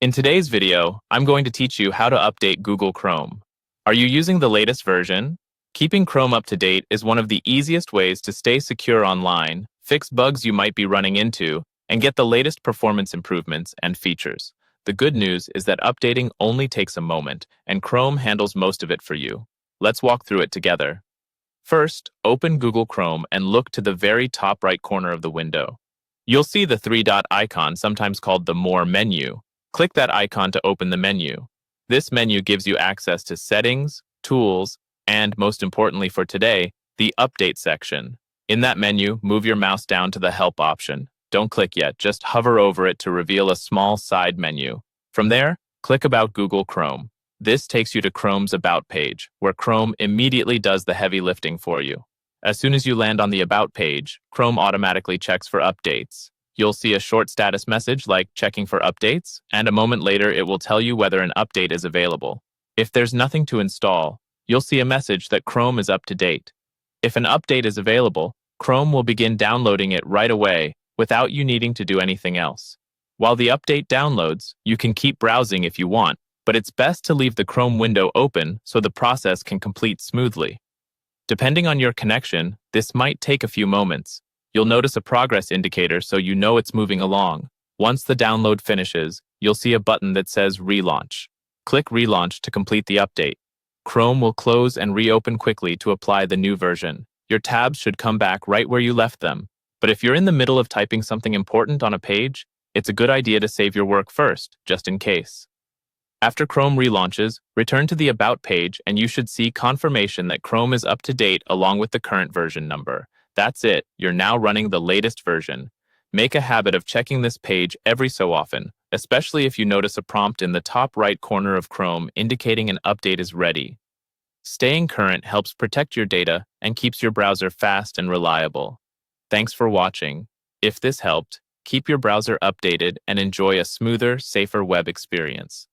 In today's video, I'm going to teach you how to update Google Chrome. Are you using the latest version? Keeping Chrome up to date is one of the easiest ways to stay secure online, fix bugs you might be running into, and get the latest performance improvements and features. The good news is that updating only takes a moment, and Chrome handles most of it for you. Let's walk through it together. First, open Google Chrome and look to the very top right corner of the window. You'll see the three-dot icon, sometimes called the More menu. Click that icon to open the menu. This menu gives you access to settings, tools, and, most importantly for today, the Update section. In that menu, move your mouse down to the Help option. Don't click yet, just hover over it to reveal a small side menu. From there, click About Google Chrome. This takes you to Chrome's About page, where Chrome immediately does the heavy lifting for you. As soon as you land on the About page, Chrome automatically checks for updates. You'll see a short status message like checking for updates, and a moment later it will tell you whether an update is available. If there's nothing to install, you'll see a message that Chrome is up to date. If an update is available, Chrome will begin downloading it right away without you needing to do anything else. While the update downloads, you can keep browsing if you want, but it's best to leave the Chrome window open so the process can complete smoothly. Depending on your connection, this might take a few moments. You'll notice a progress indicator so you know it's moving along. Once the download finishes, you'll see a button that says Relaunch. Click Relaunch to complete the update. Chrome will close and reopen quickly to apply the new version. Your tabs should come back right where you left them. But if you're in the middle of typing something important on a page, it's a good idea to save your work first, just in case. After Chrome relaunches, return to the About page and you should see confirmation that Chrome is up to date along with the current version number. That's it, you're now running the latest version. Make a habit of checking this page every so often, especially if you notice a prompt in the top right corner of Chrome indicating an update is ready. Staying current helps protect your data and keeps your browser fast and reliable. Thanks for watching. If this helped, keep your browser updated and enjoy a smoother, safer web experience.